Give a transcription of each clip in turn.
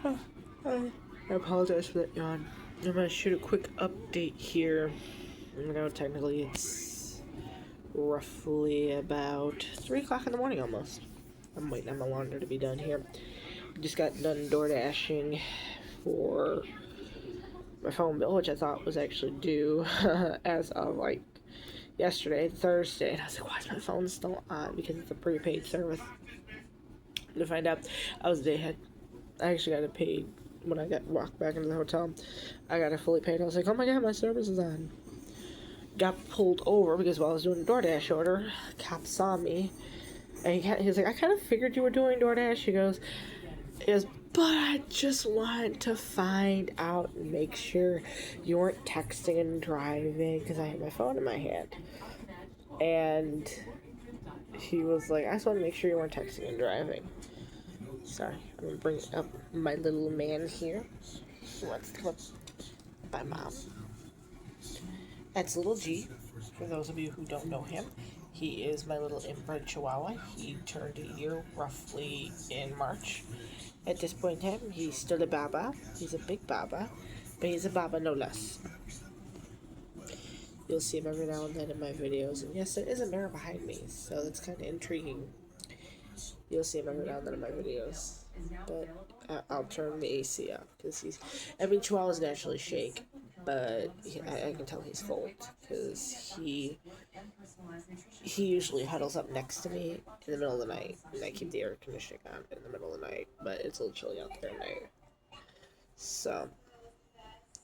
I apologize for that yawn. I'm gonna shoot a quick update here. You know, technically it's roughly about 3 o'clock in the morning almost. I'm waiting on my laundry to be done here. Just got done door dashing for my phone bill, which I thought was actually due as of like yesterday, Thursday. And I was like, why is my phone still on? Because it's a prepaid service. To find out, I was a day ahead. I actually got it paid when I walked back into the hotel. I got it fully paid. I was like, oh my god, my service is on. Got pulled over because while I was doing a DoorDash order, cop saw me. And he was like, I kind of figured you were doing DoorDash. He goes, but I just wanted to find out and make sure you weren't texting and driving because I had my phone in my hand. And he was like, I just want to make sure you weren't texting and driving. Sorry, I'm going to bring up my little man here. Let's clip my mom. That's Little G, for those of you who don't know him. He is my little inbred chihuahua. He turned a year roughly in March. At this point in time, he's still a baba. He's a big baba, but he's a baba no less. You'll see him every now and then in my videos. And yes, there is a mirror behind me, so that's kind of intriguing. You'll see him every now and then in my videos. But I'll turn the AC up because chihuahuas naturally shake, but I can tell he's cold because he usually huddles up next to me in the middle of the night, and I keep the air conditioning on in the middle of the night, but it's a little chilly out there at night. So,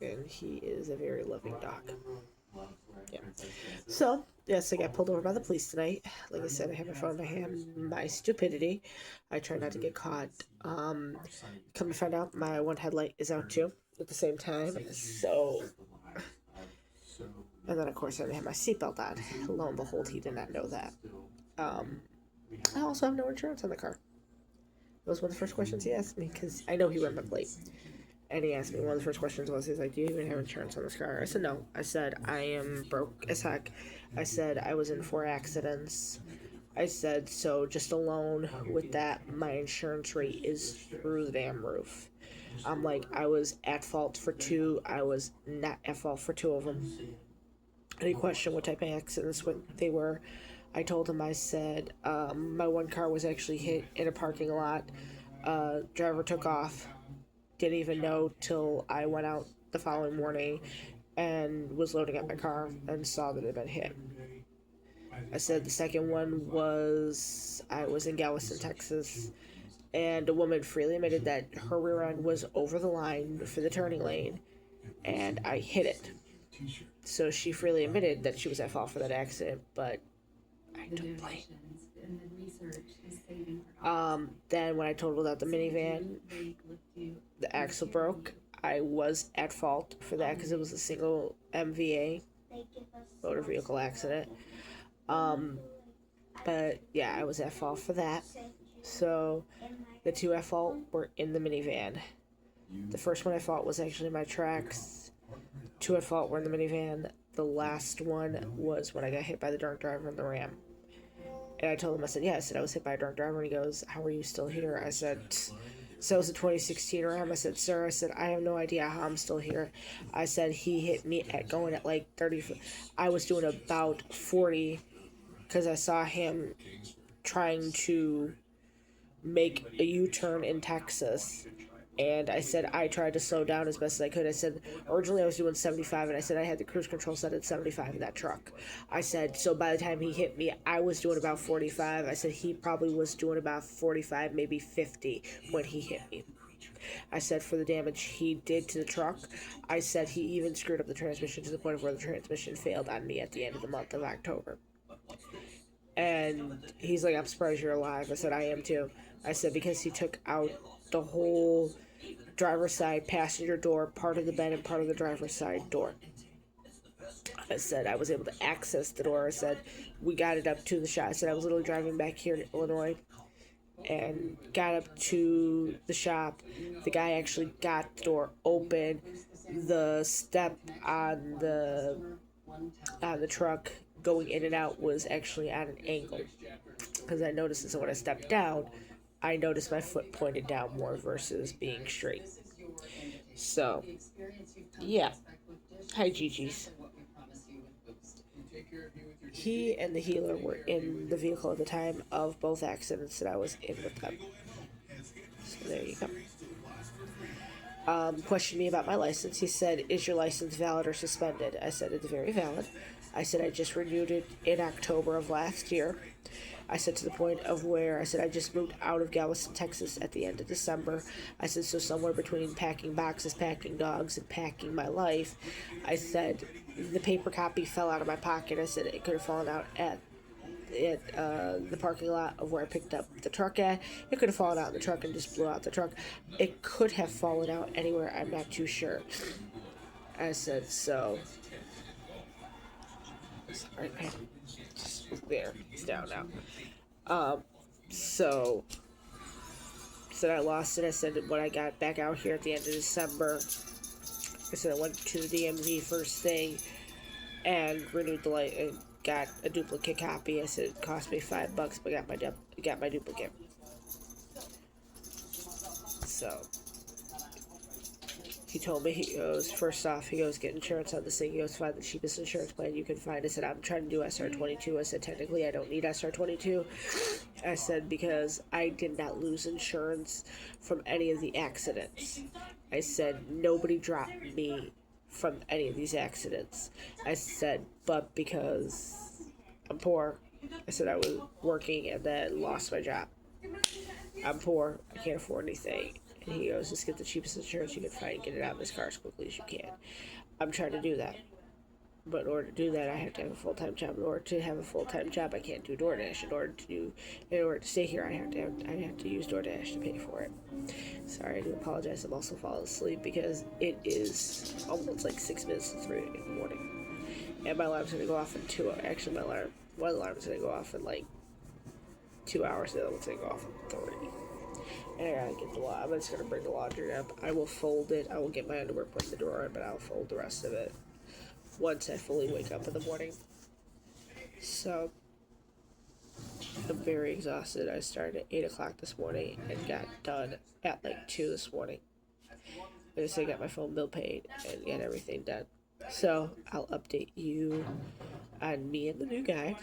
and he is a very loving dog. Yeah. So, yes, I got pulled over by the police tonight. Like I said, I have my phone in my hand. My stupidity. I try not to get caught. Come to find out, my one headlight is out too at the same time. So, and then of course I didn't have my seatbelt on. Lo and behold, he did not know that. I also have no insurance on the car. That was one of the first questions he asked me because I know he read my plate. And he asked me, one of the first questions was, he's like, do you even have insurance on this car? I said, no. I said, I am broke as heck. I said, I was in 4 accidents. I said, so just alone with that, my insurance rate is through the damn roof. I'm like, I was at fault for 2. I was not at fault for 2 of them. And he questioned what type of accidents they were. I told him, I said, my one car was actually hit in a parking lot. Driver took off. Didn't even know till I went out the following morning and was loading up my car and saw that it had been hit. I said the second one was, I was in Galveston, Texas, and a woman freely admitted that her rear end was over the line for the turning lane, and I hit it. So she freely admitted that she was at fault for that accident, but I don't blame. Then when I totaled out the minivan, the axle broke. I was at fault for that because it was a single MVA, motor vehicle accident. But yeah, I was at fault for that. So the 2 at fault were in the minivan. The first one I fault was actually my tracks. 2 at fault were in the minivan. The last one was when I got hit by the drunk driver in the Ram. And I told him, I said, yeah, I was hit by a drunk driver. And he goes, how are you still here? I said, so it was a 2016 Ram. I said, sir, I have no idea how I'm still here. I said, he hit me going at like 30. I was doing about 40 because I saw him trying to make a U-turn in Texas. And I said, I tried to slow down as best as I could. I said, originally I was doing 75, and I said I had the cruise control set at 75 in that truck. I said, so by the time he hit me, I was doing about 45. I said he probably was doing about 45, maybe 50 when he hit me. I said, for the damage he did to the truck, I said he even screwed up the transmission to the point of where the transmission failed on me at the end of the month of October. And he's like, I'm surprised you're alive. I said, I am too. I said, because he took out the whole driver's side passenger door, part of the bed and part of the driver's side door. I said I was able to access the door. I said we got it up to the shop. I said I was literally driving back here to Illinois and got up to the shop. The guy actually got the door open. The step on the truck going in and out was actually at an angle because I noticed this when I stepped down. I noticed my foot pointed down more versus being straight. So, yeah. Hi, Gigi's. He and the healer were in the vehicle at the time of both accidents that I was in with them. So there you go. Questioned me about my license. He said, "Is your license valid or suspended?" I said, "It's very valid." I said, "I just renewed it in October of last year." I said, to the point of where I said, "I just moved out of Galveston, Texas at the end of December." I said, "So somewhere between packing boxes, packing dogs, and packing my life." I said, "The paper copy fell out of my pocket." I said, "It could have fallen out at the parking lot of where I picked up the truck at. It could have fallen out in the truck and just blew out the truck. It could have fallen out anywhere. I'm not too sure." I said, "So, sorry, man. Just there. It's down now." So said I lost it. I said when I got back out here at the end of December, I said I went to the DMV first thing and renewed the light and got a duplicate copy. I said it cost me $5, but got my duplicate. So he told me, he goes, first off, he goes, "Get insurance on this thing." He goes, "Find the cheapest insurance plan you can find." I said, "I'm trying to do SR22. I said, "Technically, I don't need SR22. I said, "Because I did not lose insurance from any of the accidents." I said, "Nobody dropped me from any of these accidents." I said, "But because I'm poor," I said, "I was working and then lost my job. I'm poor. I can't afford anything." And he goes, "Just get the cheapest insurance you can find and get it out of this car as quickly as you can." I'm trying to do that. But in order to do that, I have to have a full-time job. In order to have a full-time job, I can't do DoorDash. In order to stay here, I have to use DoorDash to pay for it. Sorry, I do apologize. I'm also falling asleep because it is almost like 6 minutes to 3 in the morning, and my alarm's gonna go off in 2 hours. Actually, one alarm's gonna go off in like 2 hours. The other one's gonna go off in 3. And I gotta get the I'm just gonna bring the laundry up. I will fold it. I will get my underwear put in the drawer, but I'll fold the rest of it once I fully wake up in the morning. So I'm very exhausted. I started at 8 o'clock this morning and got done at like 2 this morning. I just got my phone bill paid and got everything done. So I'll update you on me and the new guy.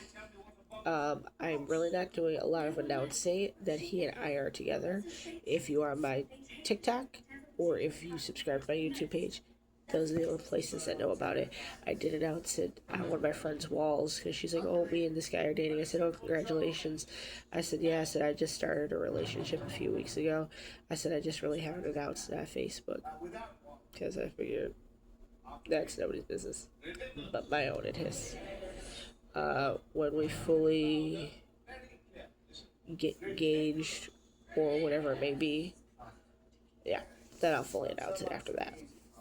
I'm really not doing a lot of announcing that he and I are together. If you are on my TikTok or if you subscribe to my YouTube page, those are the only places that know about it. I did announce it on one of my friend's walls because she's like, "Oh, me and this guy are dating." I said, "Oh, congratulations." I said, "Yeah." I said, "I just started a relationship a few weeks ago." I said, "I just really haven't announced it on Facebook because I figured that's nobody's business but my own and his." When we fully get engaged or whatever it may be, yeah, then I'll fully announce it after that.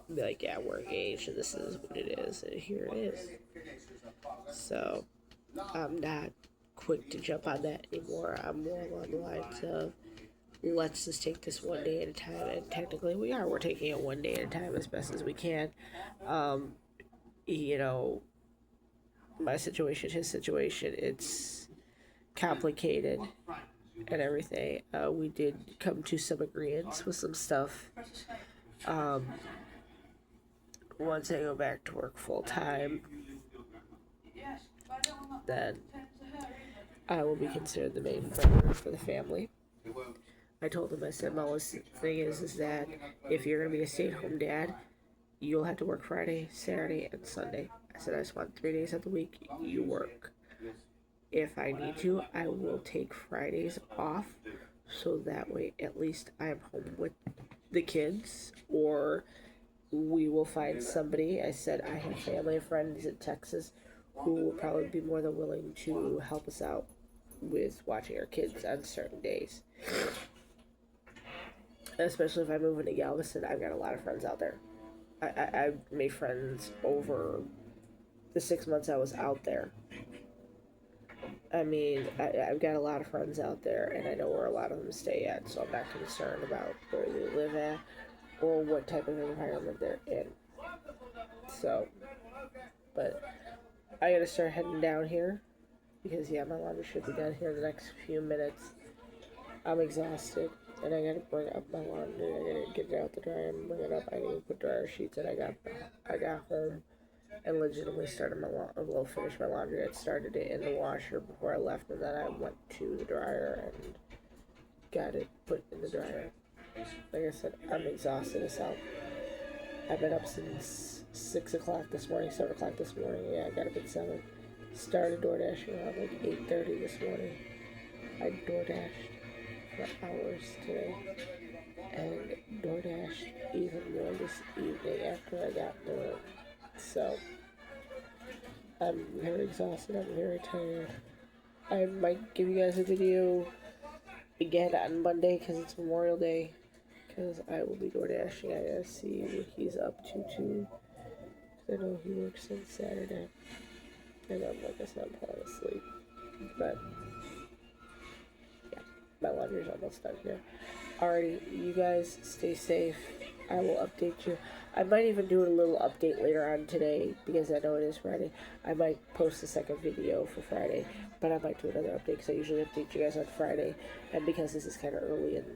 Be like, "Yeah, we're engaged and this is what it is and here it is." So I'm not quick to jump on that anymore. I'm more along the lines of, let's just take this one day at a time. And technically we are. We're taking it one day at a time as best as we can. Um, you know, my situation, his situation, it's complicated and everything. We did come to some agreements with some stuff. Um, Once I go back to work full time, then I will be considered the main breadwinner for the family. I told him, I said, "My only thing is that if you're going to be a stay-at-home dad, you'll have to work Friday, Saturday, and Sunday." I said, "I just want 3 days of the week you work. If I need to, I will take Fridays off, so that way at least I'm home with the kids, or we will find somebody." I said, "I have family and friends in Texas who will probably be more than willing to help us out with watching our kids on certain days. Especially if I move into Galveston, I've got a lot of friends out there. I've made friends over the 6 months I was out there. I mean, I've got a lot of friends out there, and I know where a lot of them stay at, so I'm not concerned about where they live at or what type of environment they're in. So, but I gotta start heading down here because, yeah, my laundry should be done here in the next few minutes. I'm exhausted, and I gotta bring up my laundry. I gotta get it out the dryer and bring it up. I need to put dryer sheets, and I got home and legitimately started finished my laundry. I started it in the washer before I left, and then I went to the dryer and got it put in the dryer. Like I said, I'm exhausted as hell. I've been up since 6 o'clock this morning, 7 o'clock this morning. Yeah, I got up at 7. Started DoorDashing around like 8:30 this morning. I DoorDashed for hours today. And DoorDashed even more this evening after I got done. So, I'm very exhausted. I'm very tired. I might give you guys a video again on Monday because it's Memorial Day. Because I will be DoorDashing. I gotta see what he's up to too. Because I know he works since Saturday. And I'm like I said, I'm falling asleep. But yeah, my laundry's almost done here. Alrighty, you guys stay safe. I will update you. I might even do a little update later on today because I know it is Friday. I might post a second video for Friday, but I might do another update because I usually update you guys on Friday. And because this is kind of early and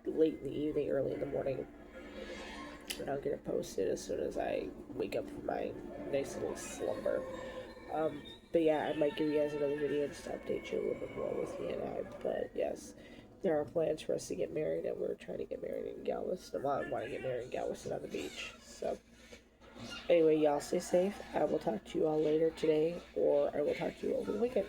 late in the evening, early in the morning, and I'll get it posted as soon as I wake up from my nice little slumber. But yeah, I might give you guys another video just to update you a little bit more with me and I. But yes, there are plans for us to get married, and we're trying to get married in Galveston. Well, I want to get married in Galveston on the beach. So anyway, y'all stay safe. I will talk to you all later today, or I will talk to you over the weekend.